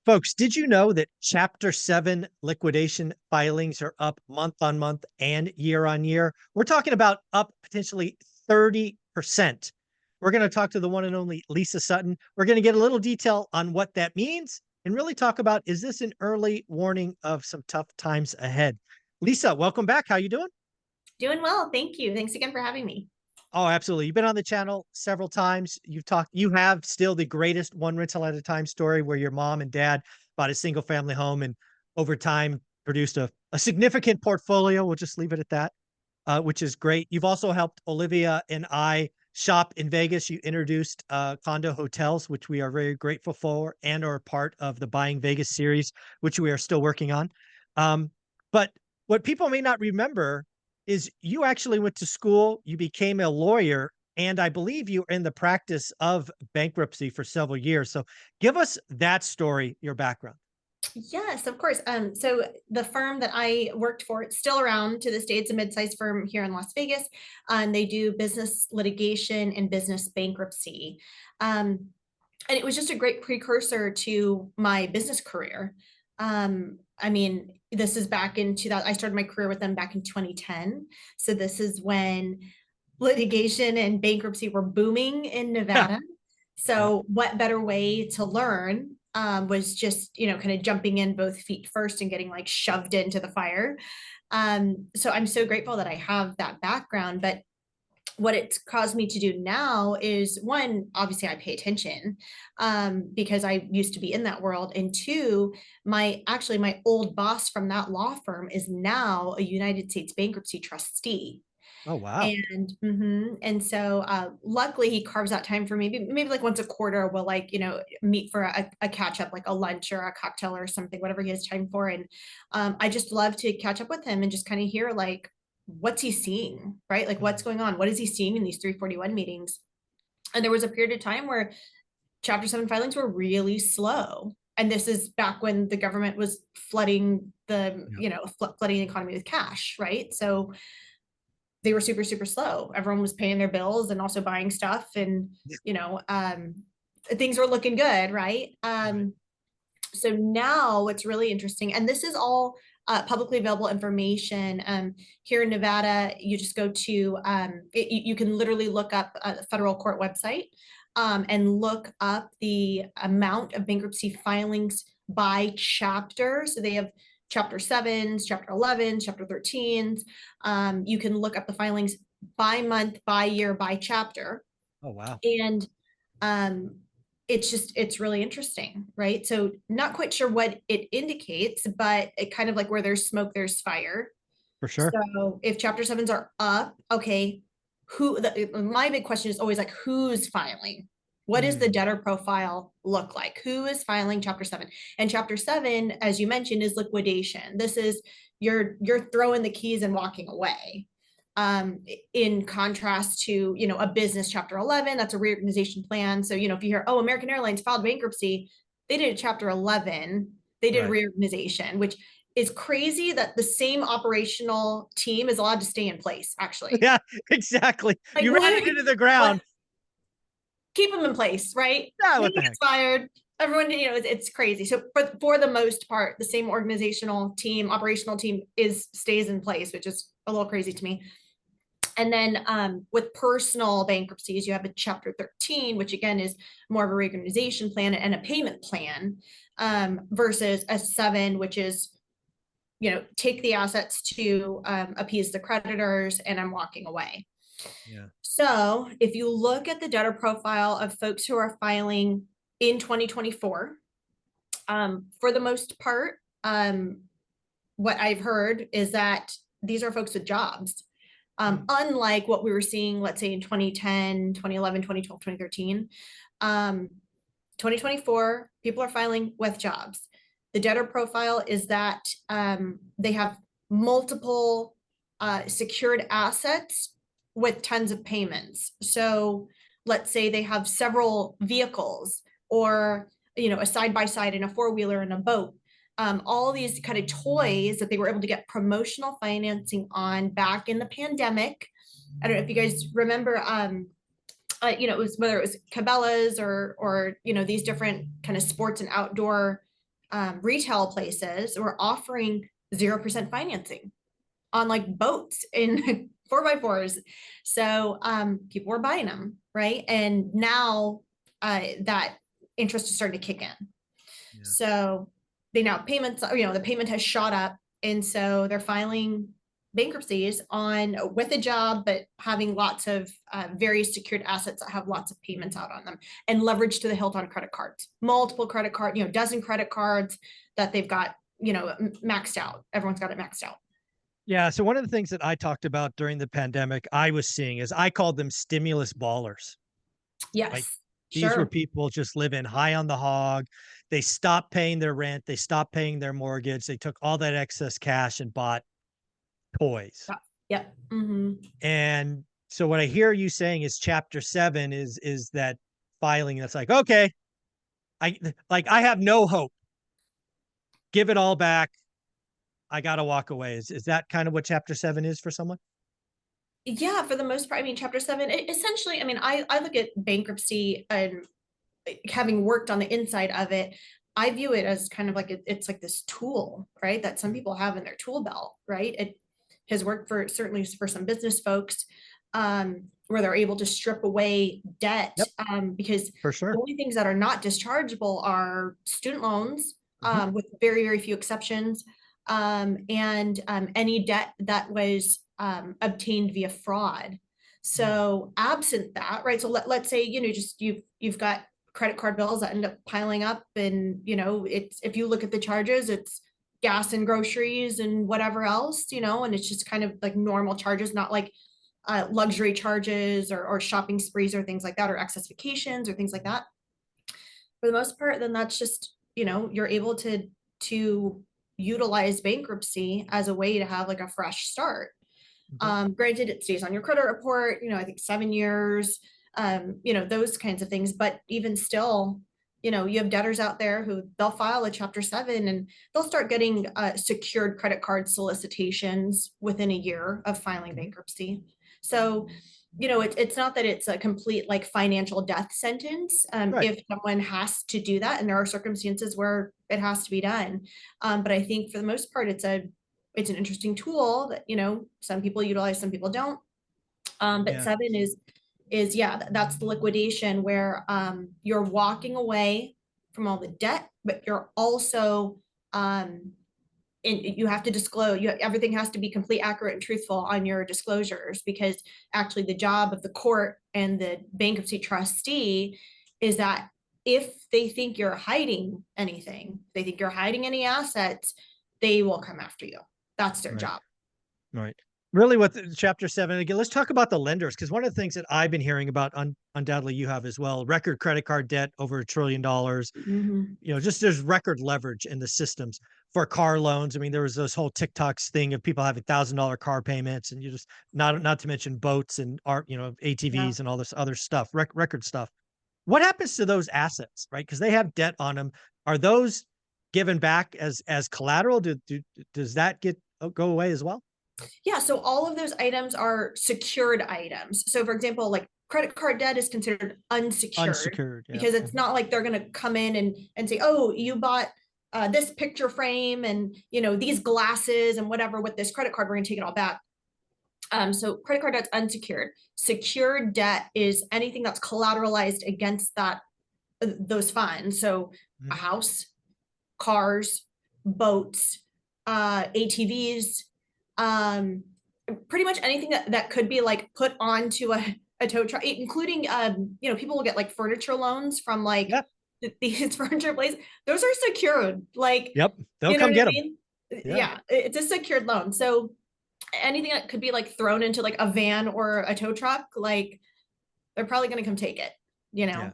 Folks, did you know that Chapter 7 liquidation filings are up month on month and year on year? We're talking about up potentially 30%. We're going to talk to the one and only Lisa Sutton. We're going to get a little detail on what that means and really talk about, is this an early warning of some tough times ahead? Lisa, welcome back. How you doing? Doing well. Thank you. Thanks again for having me. Oh, absolutely. You've been on the channel several times. You have still the greatest one rental at a time story where your mom and dad bought a single family home and over time produced a significant portfolio. We'll just leave it at that, which is great. You've also helped Olivia and I shop in Vegas. You introduced condo hotels, which we are very grateful for and are part of the Buying Vegas series, which we are still working on. But what people may not remember is you actually went to school, you became a lawyer, and I believe you were in the practice of bankruptcy for several years. So give us that story, your background. Yes, of course. So the firm that I worked for, it's still around to this day. It's a mid-sized firm here in Las Vegas. And they do business litigation and business bankruptcy. And it was just a great precursor to my business career. I mean, this is back in 2000. I started my career with them back in 2010. So this is when litigation and bankruptcy were booming in Yeah. Nevada. Yeah. So what better way to learn was just, kind of jumping in both feet first and getting like shoved into the fire. So I'm so grateful that I have that background. But what it's caused me to do now is one, obviously I pay attention because I used to be in that world. And two, my old boss from that law firm is now a United States bankruptcy trustee. Oh, wow. And so luckily he carves out time for maybe like once a quarter we'll like meet for a catch up, like a lunch or a cocktail or something, whatever he has time for. And I just love to catch up with him and just kind of hear like what's he seeing, right? Like what's going on, what is he seeing in these 341 meetings. And there was a period of time where chapter 7 filings were really slow, and this is back when the government was flooding Yeah. flooding the economy with cash, right? So they were super super slow. Everyone was paying their bills and also buying stuff, and Yeah. you know um things were looking good, right? Right. So now what's really interesting, and this is all publicly available information. Here in Nevada, you just go to you can literally look up a federal court website and look up the amount of bankruptcy filings by chapter. So they have chapter 7s, chapter 11s, chapter 13s. You can look up the filings by month, by year, by chapter. Oh, wow. And um, it's really interesting, right? So not quite sure what it indicates, but it kind of like where there's smoke, there's fire. For sure. So if chapter 7s are up, okay, my big question is always like, who's filing? What does the Mm. debtor profile look like? Who is filing chapter 7? And chapter 7, as you mentioned, is liquidation. This is you're throwing the keys and walking away. In contrast to, a business chapter 11, that's a reorganization plan. So, if you hear, oh, American Airlines filed bankruptcy, they did a chapter 11, they did Right. reorganization, which is crazy that the same operational team is allowed to stay in place, actually. Yeah, exactly. Like, You ran it into the what? ground. Keep them in place, right? Yeah, Nobody what the heck? gets fired. Everyone, it's crazy. So for the most part, the same organizational team, operational team stays in place, which is a little crazy to me. And then with personal bankruptcies, you have a chapter 13, which again is more of a reorganization plan and a payment plan, versus a 7, which is, take the assets to appease the creditors and I'm walking away. Yeah. So if you look at the debtor profile of folks who are filing in 2024, for the most part, what I've heard is that these are folks with jobs. Unlike what we were seeing, let's say in 2010, 2011, 2012, 2013, 2024, people are filing with jobs. The debtor profile is that they have multiple secured assets with tons of payments. So let's say they have several vehicles, or a side-by-side and a four-wheeler and a boat. All these kind of toys that they were able to get promotional financing on back in the pandemic. I don't know if you guys remember, it was whether it was Cabela's or these different kind of sports and outdoor retail places were offering 0% financing on like boats in 4x4s. So people were buying them, right? And now that interest is starting to kick in. Yeah. So they now payments, the payment has shot up. And so they're filing bankruptcies on with a job, but having lots of various secured assets that have lots of payments out on them and leverage to the hilt on credit cards, multiple credit card, dozen credit cards that they've got, maxed out. Everyone's got it maxed out. Yeah. So one of the things that I talked about during the pandemic, I was seeing is I called them stimulus ballers. Right. Yes, These were sure. people just living high on the hog. They stopped paying their rent. They stopped paying their mortgage. They took all that excess cash and bought toys. Yeah. Yep. Mm-hmm. And so what I hear you saying is chapter 7 is that filing that's like, okay, I have no hope. Give it all back. I gotta walk away. Is that kind of what chapter 7 is for someone? Yeah, for the most part, I mean, chapter 7, essentially, I mean, I look at bankruptcy and having worked on the inside of it, I view it as kind of like it's like this tool, right? That some people have in their tool belt, right? It has worked for certainly for some business folks, where they're able to strip away debt, Yep, because for the sure. only things that are not dischargeable are student loans, Mhm. with very, very few exceptions, and any debt that was obtained via fraud. Mm. So absent that, right? So let's say, just you've got credit card bills that end up piling up, and it's, if you look at the charges, it's gas and groceries and whatever else, and it's just kind of like normal charges, not like luxury charges or shopping sprees or things like that, or excess vacations or things like that. For the most part, then that's just, you're able to utilize bankruptcy as a way to have like a fresh start. Okay. Granted, it stays on your credit report, I think 7 years, those kinds of things. But even still, you have debtors out there who they'll file a chapter 7 and they'll start getting secured credit card solicitations within a year of filing Mhm. bankruptcy. So, it's not that it's a complete like financial death sentence, Right. if someone has to do that, and there are circumstances where it has to be done. But I think for the most part, it's an interesting tool that, some people utilize, some people don't. But Yeah. 7 is yeah, that's the liquidation where you're walking away from all the debt, but you're also and you have to disclose, everything has to be complete, accurate, and truthful on your disclosures, because actually the job of the court and the bankruptcy trustee is that if they think you're hiding anything, they think you're hiding any assets, they will come after you. That's their Right. job. Right. Really, what chapter 7 again? Let's talk about the lenders, because one of the things that I've been hearing about, undoubtedly you have as well, record credit card debt over $1 trillion. Mhm. Just there's record leverage in the systems for car loans. I mean, there was this whole TikToks thing of people having $1,000 car payments, and you just not to mention boats and art, Yeah. ATVs and all this other stuff, record stuff. What happens to those assets, right? Because they have debt on them. Are those given back as collateral? Does that go away as well? Yeah, so all of those items are secured items. So for example, like credit card debt is considered unsecured Unsecured, yeah. because it's Mhm. not like they're going to come in and say, "Oh, you bought this picture frame and these glasses and whatever with this credit card, we're going to take it all back." So credit card debt's unsecured. Secured debt is anything that's collateralized against that those funds. So a Mhm. house, cars, boats, ATVs, um, pretty much anything that could be like put onto a tow truck, including, people will get like furniture loans from like Yeah. these furniture places. Those are secured. Like, Yep. They'll you know come what I get them. mean? Yeah. Yeah, it's a secured loan. So anything that could be like thrown into like a van or a tow truck, like they're probably going to come take it, you Yeah. know?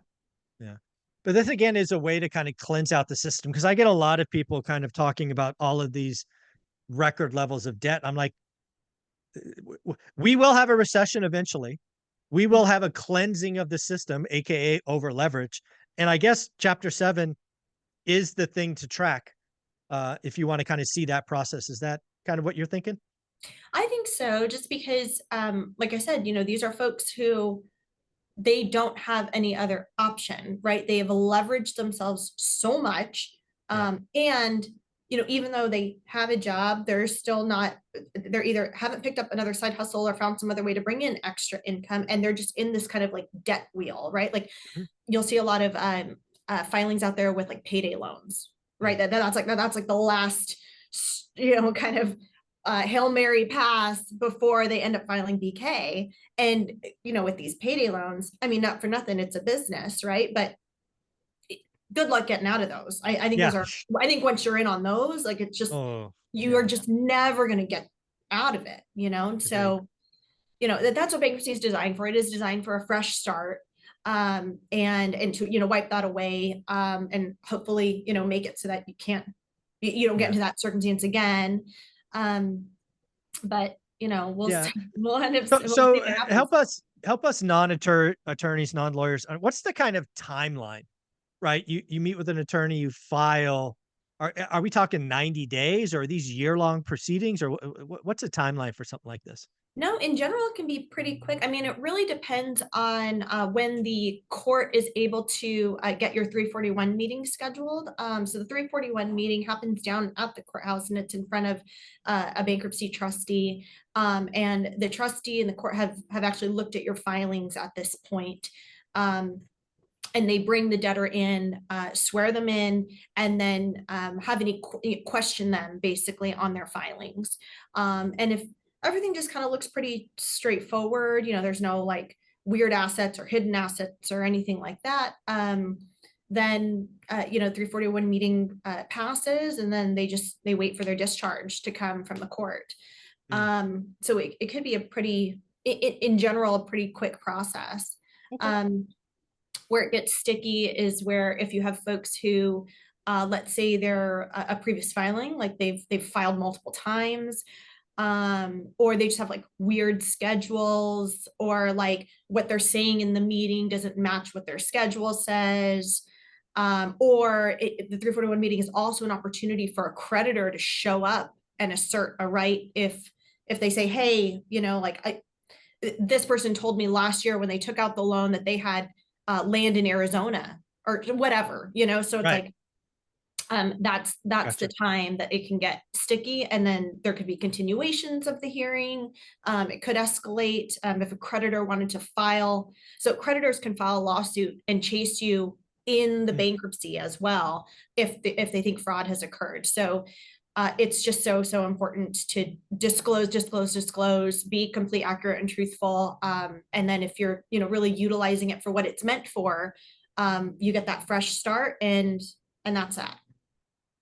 Yeah. But this again is a way to kind of cleanse out the system, because I get a lot of people kind of talking about all of these record levels of debt. I'm like, we will have a recession eventually. We will have a cleansing of the system, aka over leverage. And I guess chapter 7 is the thing to track, if you want to kind of see that process. Is that kind of what you're thinking? I think so, just because, like I said, these are folks who they don't have any other option, right? They have leveraged themselves so much Yeah. And, even though they have a job, they're still not, they're either haven't picked up another side hustle or found some other way to bring in extra income. And they're just in this kind of like debt wheel, right? Like Mhm. you'll see a lot of filings out there with like payday loans, right? Mm. That's like the last, kind of Hail Mary pass before they end up filing BK. And, with these payday loans, I mean, not for nothing, it's a business, right? But good luck getting out of those. I think Yeah. I think once you're in on those, like it's just, Oh, you are yeah. just never going to get out of it, Agreed. So, that's what bankruptcy is designed for. It is designed for a fresh start. And to, wipe that away, and hopefully, make it so that you don't get Yeah. into that circumstance again. But, Yeah. we'll end up, So, we'll see what happens. help us attorneys, non-lawyers. What's the kind of timeline, right? You meet with an attorney, you file. Are we talking 90 days, or are these year-long proceedings, or what's a timeline for something like this? No, in general, it can be pretty quick. I mean, it really depends on when the court is able to get your 341 meeting scheduled. So the 341 meeting happens down at the courthouse, and it's in front of a bankruptcy trustee. And the trustee and the court have actually looked at your filings at this point. And they bring the debtor in, swear them in, and then question them basically on their filings. And if everything just kind of looks pretty straightforward, there's no like weird assets or hidden assets or anything like that, then 341 meeting passes, and then they wait for their discharge to come from the court. Mm. So it could be in general, a pretty quick process. Okay. Where it gets sticky is where if you have folks who, let's say they're a previous filing, like they've filed multiple times, or they just have like weird schedules, or like what they're saying in the meeting doesn't match what their schedule says. The 341 meeting is also an opportunity for a creditor to show up and assert a right if they say, hey, this person told me last year when they took out the loan that they had land in Arizona or whatever, so it's Right. like, that's the Gotcha. time that it can get sticky, and then there could be continuations of the hearing. It could escalate if a creditor wanted to file. So creditors can file a lawsuit and chase you in the Mm. bankruptcy as well if they think fraud has occurred. So it's just so important to disclose, be complete, accurate, and truthful. And then if you're really utilizing it for what it's meant for, you get that fresh start, and that's that.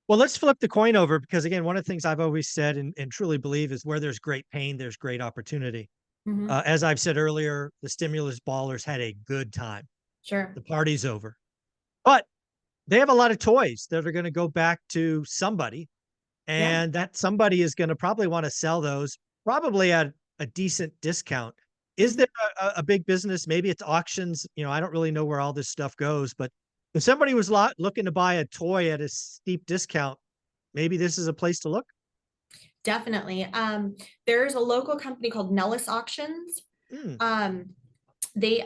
Well, let's flip the coin over, because again, one of the things I've always said and truly believe is where there's great pain, there's great opportunity. Mhm. As I've said earlier, the stimulus ballers had a good time. Sure. The party's over, but they have a lot of toys that are going to go back to somebody, Yeah. and that somebody is going to probably want to sell those probably at a decent discount. Is Mhm. there a big business? Maybe it's auctions. I don't really know where all this stuff goes, but if somebody was looking to buy a toy at a steep discount, maybe this is a place to look. Definitely. There's a local company called Nellis Auctions. Mm, Um, they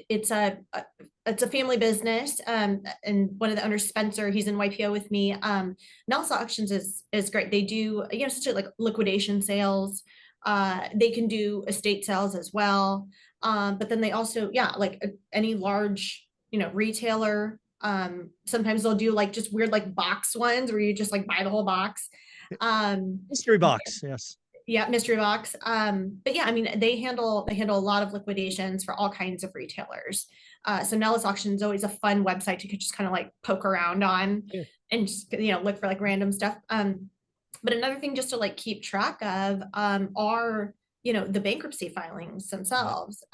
it's a family business, and one of the owners, Spencer, he's in YPO with me. Nellis Auctions is great. They do such like liquidation sales. They can do estate sales as well. But then they also, like any large retailer, sometimes they'll do like just weird like box ones where you just like buy the whole box. um mystery box. Yes. yeah, mystery box. But yeah, I mean, they handle a lot of liquidations for all kinds of retailers. So Nellis Auction is always a fun website to just kind of like poke around on Yeah. and just look for like random stuff. But another thing just to like keep track of are the bankruptcy filings Right. themselves,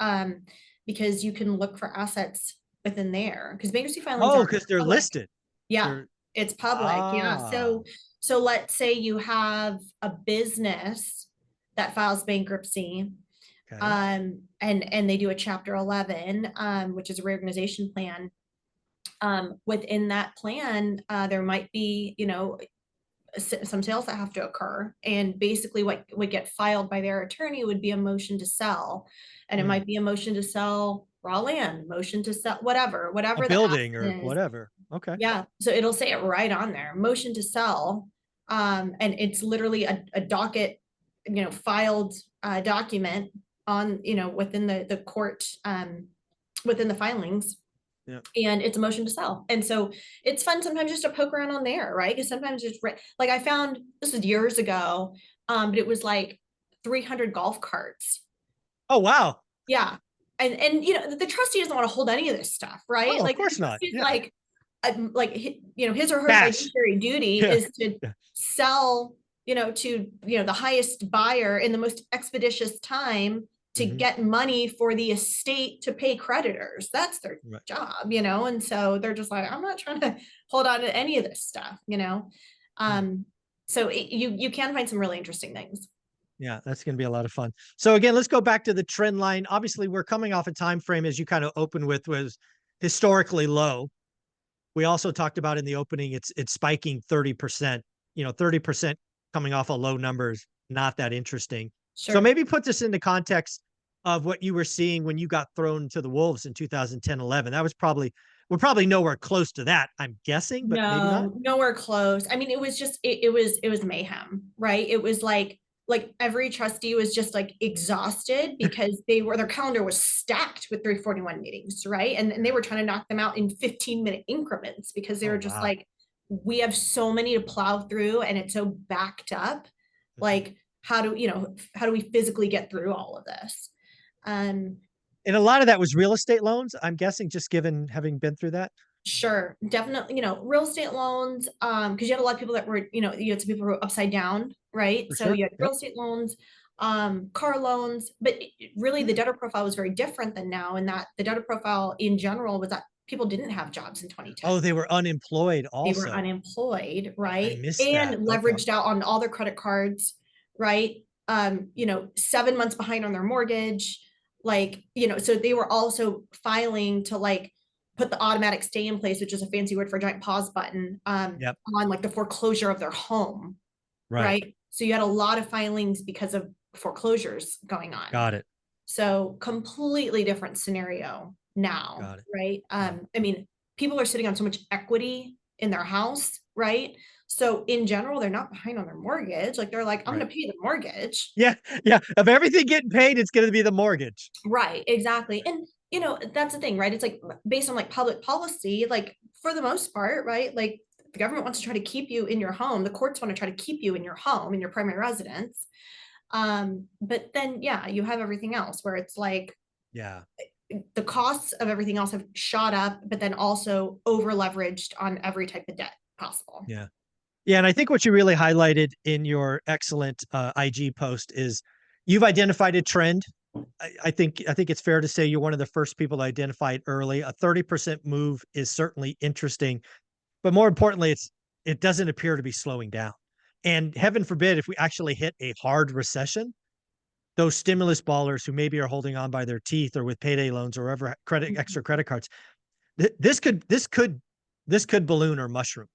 because you can look for assets within there because bankruptcy filings Oh, are because they're public. listed. Yeah, They're it's public. Yeah. ah, So let's say you have a business that files bankruptcy, okay. and they do a chapter 11, which is a reorganization plan. Within that plan, there might be, some sales that have to occur. And basically what would get filed by their attorney would be a motion to sell. And it Mm. might be a motion to sell raw land, motion to sell A whatever the building or asset is. whatever. Okay. Yeah, so it'll say it right on there, motion to sell. And it's literally a docket, filed document on, within the court, within the filings. Yeah. And it's a motion to sell. And so it's fun sometimes just to poke around on there, right? Because sometimes it's like I found this was years ago, but it was like 300 golf carts. Oh, wow. Yeah. And the trustee doesn't want to hold any of this stuff, right? Oh, of Like the course not. trustee's Yeah. his or her Cash. fiduciary duty Yeah. is to Yeah. sell, to the highest buyer in the most expeditious time to Mhm. get money for the estate to pay creditors. That's their Right. job, and so they're just like, I'm not trying to hold on to any of this stuff. Hmm. So you can find some really interesting things. Yeah, that's going to be a lot of fun. So again, let's go back to the trend line. Obviously, we're coming off a time frame, as you kind of opened with, was historically low. We also talked about in the opening, it's spiking 30%. 30% coming off a low numbers, not that interesting. So Sure. maybe put this into context of what you were seeing when you got thrown to the wolves in 2010, 11. That was we're probably nowhere close to that, I'm guessing, but maybe not. No, nowhere close. I mean, it was just it was mayhem, right? It was like every trustee was just like exhausted because their calendar was stacked with 341 meetings, right? And they were trying to knock them out in 15-minute increments because they Oh, were just wow. like, we have so many to plow through and it's so backed up. Mhm. Like, how do we physically get through all of this? Um, And a lot of that was real estate loans, I'm guessing, just given having been through that. Sure, definitely, real estate loans, because you had a lot of people that were, you had some people who were upside down, right? For So sure. you had Yep. real estate loans, car loans, but really the Yeah. debtor profile was very different than now, and that the debtor profile in general was that people didn't have jobs in 2010. Oh, they were unemployed They were also. unemployed, I right? missed And that. Okay. leveraged out on all their credit cards, right? 7 months behind on their mortgage, so they were also filing to like put the automatic stay in place, which is a fancy word for a giant pause button, Yep. on like the foreclosure of their home, Right. right? So you had a lot of filings because of foreclosures going on. Got it. So completely different scenario now, Got it. right? Got it. I mean, people are sitting on so much equity in their house, right? So in general, they're not behind on their mortgage. Like they're like, I'm Right. gonna pay the mortgage. Yeah. Yeah. Of everything getting paid, it's going to be the mortgage. Right, exactly. And that's the thing, right? It's like based on like public policy, like for the most part, right? Like the government wants to try to keep you in your home. The courts want to try to keep you in your home, in your primary residence. But then yeah, you have everything else where it's like Yeah. the costs of everything else have shot up, but then also over leveraged on every type of debt possible. Yeah. Yeah. And I think what you really highlighted in your excellent IG post is you've identified a trend. I think it's fair to say you're one of the first people to identify it early. A 30% move is certainly interesting, but more importantly, it doesn't appear to be slowing down. And heaven forbid if we actually hit a hard recession, those stimulus ballers who maybe are holding on by their teeth or with payday loans or ever extra credit cards, this could balloon or mushroom.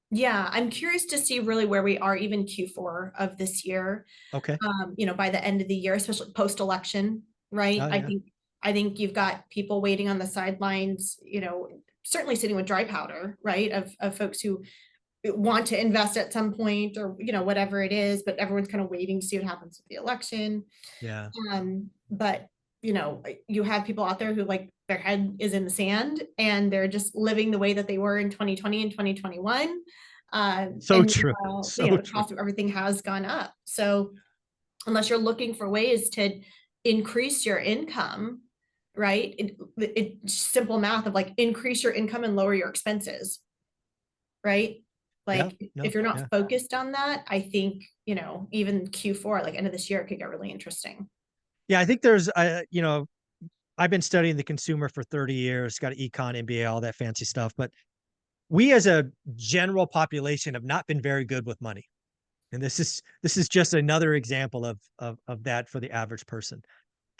Yeah, I'm curious to see really where we are even Q4 of this year. Okay. By the end of the year, especially post-election, right? Oh I yeah. think I think you've got people waiting on the sidelines, certainly sitting with dry powder, right? Of folks who want to invest at some point or whatever it is, but everyone's kind of waiting to see what happens with the election. Yeah. But you have people out there who like their head is in the sand and they're just living the way that they were in 2020 and 2021. So And true. So the true. cost of everything has gone up. So unless you're looking for ways to increase your income, right? It's simple math of like increase your income and lower your expenses, right? Yeah. Like No. if you're not Yeah. focused on that, I think, even Q4, like end of this year, it could get really interesting. Yeah. I think I've been studying the consumer for 30 years, got an econ, MBA, all that fancy stuff. But we as a general population have not been very good with money. And this is just another example of that for the average person.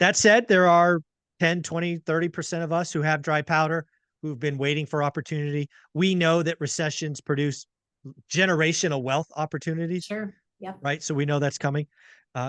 That said, there are 10, 20, 30% of us who have dry powder, who've been waiting for opportunity. We know that recessions produce generational wealth opportunities, Sure. Yep. right? So we know that's coming,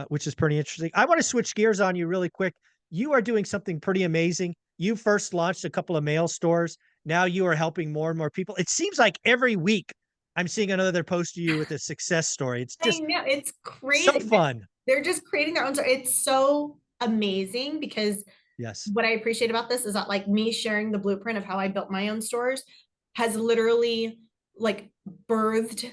which is pretty interesting. I want to switch gears on you really quick. You are doing something pretty amazing. You first launched a couple of mail stores. now you are helping more and more people. It seems like every week I'm seeing another post of you with a success story. It's I just know, it's so crazy. fun. They're just creating their own story. It's so amazing because Yes. what I appreciate about this is that like me sharing the blueprint of how I built my own stores has literally like birthed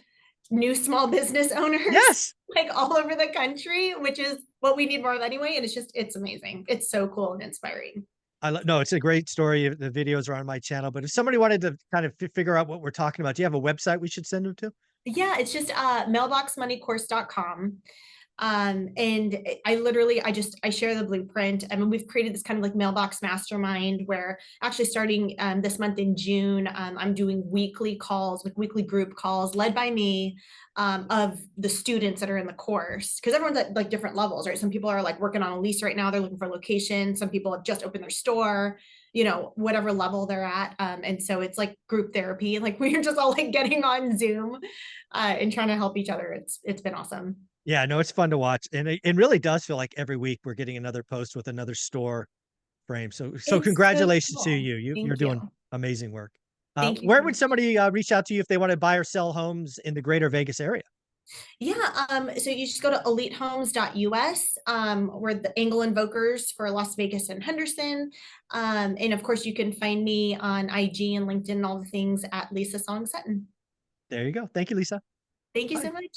new small business owners Yes. like all over the country, which is what we need more of anyway. And it's amazing. It's so cool and inspiring. No, it's a great story. The videos are on my channel, but if somebody wanted to kind of figure out what we're talking about, do you have a website we should send them to? Yeah, it's just mailboxmoneycourse.com. And I literally, I share the blueprint. I mean, we've created this kind of like mailbox mastermind where actually starting this month in June, I'm doing weekly calls, like weekly group calls led by me, of the students that are in the course. Cause everyone's at like different levels, right? Some people are like working on a lease right now. They're looking for a location. Some people have just opened their store, you know, whatever level they're at. And so it's like group therapy. Like we're just all like getting on Zoom and trying to help each other. It's been awesome. Yeah, no, it's fun to watch, and it really does feel like every week we're getting another post with another store frame. So It's so congratulations to cool. you. You're Thank you. doing amazing work. Thank you Where so would much. somebody reach out to you if they want to buy or sell homes in the greater Vegas area? Yeah, so you just go to elitehomes.us. We're the angle invokers for Las Vegas and Henderson. And of course, you can find me on IG and LinkedIn and all the things at Lisa Song Sutton. There you go. Thank you, Lisa. Thank you Bye. so much.